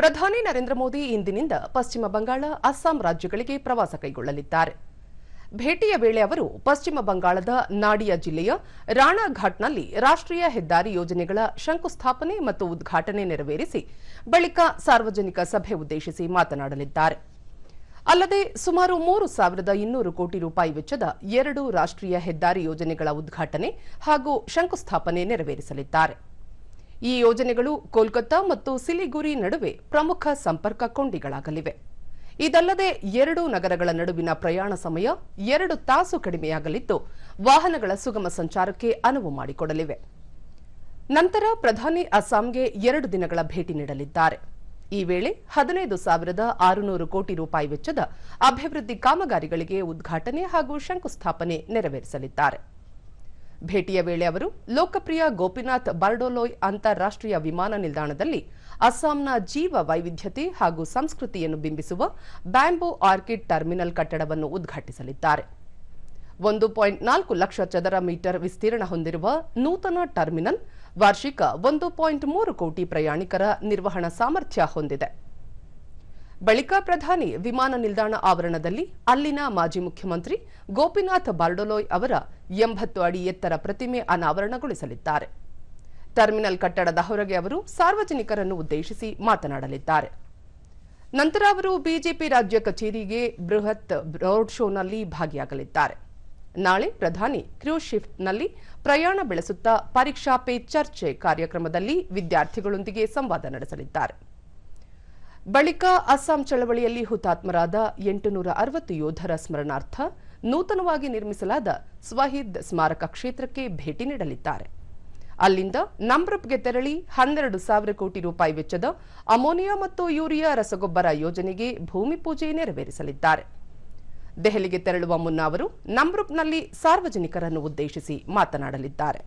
ಪ್ರಧಾನಿ ನರೇಂದ್ರ ಮೋದಿ ಇಂದಿನಿಂದ ಪಶ್ಚಿಮ ಬಂಗಾಳ, ಅಸ್ಸಾಂ ರಾಜ್ಯಗಳಿಗೆ ಪ್ರವಾಸ ಕೈಗೊಳ್ಳಲಿದ್ದಾರೆ. ಭೇಟಿಯ ವೇಳೆ ಅವರು ಪಶ್ಚಿಮ ಬಂಗಾಳದ ನಾಡಿಯಾ ಜಿಲ್ಲೆಯ ರಾಣಾಘಾಟ್ನಲ್ಲಿ ರಾಷ್ಟ್ರೀಯ ಹೆದ್ದಾರಿ ಯೋಜನೆಗಳ ಶಂಕುಸ್ಥಾಪನೆ ಮತ್ತು ಉದ್ಘಾಟನೆ ನೆರವೇರಿಸಿ ಬಳಿಕ ಸಾರ್ವಜನಿಕ ಸಭೆ ಉದ್ದೇಶಿಸಿ ಮಾತನಾಡಲಿದ್ದಾರೆ. ಅಲ್ಲದೆ ಸುಮಾರು 3,200 ಕೋಟಿ ರೂಪಾಯಿ ವೆಚ್ಚದ 2 ರಾಷ್ಟ್ರೀಯ ಹೆದ್ದಾರಿ ಯೋಜನೆಗಳ ಉದ್ಘಾಟನೆ ಹಾಗೂ ಶಂಕುಸ್ಥಾಪನೆ ನೆರವೇರಿಸಲಿದ್ದಾರೆ. ಈ ಯೋಜನೆಗಳು ಕೋಲ್ಕತ್ತಾ ಮತ್ತು ಸಿಲಿಗುರಿ ನಡುವೆ ಪ್ರಮುಖ ಸಂಪರ್ಕ ಕೊಂಡಿಗಳಾಗಲಿವೆ. ಇದಲ್ಲದೆ 2 ನಗರಗಳ ನಡುವಿನ ಪ್ರಯಾಣ ಸಮಯ 2 ತಾಸು ಕಡಿಮೆಯಾಗಲಿದ್ದು, ವಾಹನಗಳ ಸುಗಮ ಸಂಚಾರಕ್ಕೆ ಅನುವು ಮಾಡಿಕೊಡಲಿವೆ. ನಂತರ ಪ್ರಧಾನಿ ಅಸ್ಸಾಂಗೆ 2 ದಿನಗಳ ಭೇಟಿ ನೀಡಲಿದ್ದಾರೆ. ಈ ವೇಳೆ 15,600 ಕೋಟಿ ರೂಪಾಯಿ ವೆಚ್ಚದ ಅಭಿವೃದ್ಧಿ ಕಾಮಗಾರಿಗಳಿಗೆ ಉದ್ಘಾಟನೆ ಹಾಗೂ ಶಂಕುಸ್ಥಾಪನೆ ನೆರವೇರಿಸಲಿದ್ದಾರೆ. ಭೇಟಿಯ ವೇಳೆ ಅವರು ಲೋಕಪ್ರಿಯ ಗೋಪಿನಾಥ್ ಬಾರ್ಡೋಲೋಯ್ ಅಂತಾರಾಷ್ಟ್ರೀಯ ವಿಮಾನ ನಿಲ್ದಾಣದಲ್ಲಿ ಅಸ್ಸಾಂನ ಜೀವ ವೈವಿಧ್ಯತೆ ಹಾಗೂ ಸಂಸ್ಕೃತಿಯನ್ನು ಬಿಂಬಿಸುವ ಬ್ಯಾಂಬೂ ಆರ್ಕಿಡ್ ಟರ್ಮಿನಲ್ ಕಟ್ಟಡವನ್ನು ಉದ್ಘಾಟಿಸಲಿದ್ದಾರೆ. 1.4 ಲಕ್ಷ ಚದರ ಮೀಟರ್ ವಿಸ್ತೀರ್ಣ ಹೊಂದಿರುವ ನೂತನ ಟರ್ಮಿನಲ್ ವಾರ್ಷಿಕ 1.3 ಕೋಟಿ ಪ್ರಯಾಣಿಕರ ನಿರ್ವಹಣಾ ಸಾಮರ್ಥ್ಯ ಹೊಂದಿದೆ. ಬಳಿಕ ಪ್ರಧಾನಿ ವಿಮಾನ ನಿಲ್ದಾಣ ಆವರಣದಲ್ಲಿ ಅಲ್ಲಿನ ಮಾಜಿ ಮುಖ್ಯಮಂತ್ರಿ ಗೋಪಿನಾಥ್ ಬಾರ್ಡೋಲೋಯ್ ಅವರ 80 ಅಡಿ ಎತ್ತರ ಪ್ರತಿಮೆ ಅನಾವರಣಗೊಳಿಸಲಿದ್ದಾರೆ. ಟರ್ಮಿನಲ್ ಕಟ್ಟಡದ ಹೊರಗೆ ಅವರು ಸಾರ್ವಜನಿಕರನ್ನು ಉದ್ದೇಶಿಸಿ ಮಾತನಾಡಲಿದ್ದಾರೆ. ನಂತರ ಅವರು ಬಿಜೆಪಿ ರಾಜ್ಯ ಕಚೇರಿಗೆ ಬೃಹತ್ ರೋಡ್ ಶೋನಲ್ಲಿ ಭಾಗಿಯಾಗಲಿದ್ದಾರೆ. ನಾಳೆ ಪ್ರಧಾನಿ ಕ್ರೂಸ್ ಶಿಫ್ಟ್ನಲ್ಲಿ ಪ್ರಯಾಣ ಬೆಳೆಸುತ್ತಾ ಪರೀಕ್ಷಾ ಪೇ ಚರ್ಚೆ ಕಾರ್ಯಕ್ರಮದಲ್ಲಿ ವಿದ್ಯಾರ್ಥಿಗಳೊಂದಿಗೆ ಸಂವಾದ ನಡೆಸಲಿದ್ದಾರೆ. ಬಳಿಕ ಅಸ್ಸಾಂ ಚಳವಳಿಯಲ್ಲಿ ಹುತಾತ್ಮರಾದ 860 ಯೋಧರ ಸ್ಮರಣಾರ್ಥ ನೂತನವಾಗಿ ನಿರ್ಮಿಸಲಾದ ಸ್ವಹಿದ್ ಸ್ಮಾರಕ ಕ್ಷೇತ್ರಕ್ಕೆ ಭೇಟಿ ನೀಡಲಿದ್ದಾರೆ. ಅಲ್ಲಿಂದ ನಮ್ರೂಪ್ಗೆ ತೆರಳಿ 12,000 ಕೋಟಿ ರೂಪಾಯಿ ವೆಚ್ಚದ ಅಮೋನಿಯಾ ಮತ್ತು ಯೂರಿಯಾ ರಸಗೊಬ್ಬರ ಯೋಜನೆಗೆ ಭೂಮಿ ಪೂಜೆ ನೆರವೇರಿಸಲಿದ್ದಾರೆ. ದೆಹಲಿಗೆ ತೆರಳುವ ಮುನ್ನ ಅವರು ನಮ್ರೂಪ್ನಲ್ಲಿ ಸಾರ್ವಜನಿಕರನ್ನು ಉದ್ದೇಶಿಸಿ ಮಾತನಾಡಲಿದ್ದಾರೆ.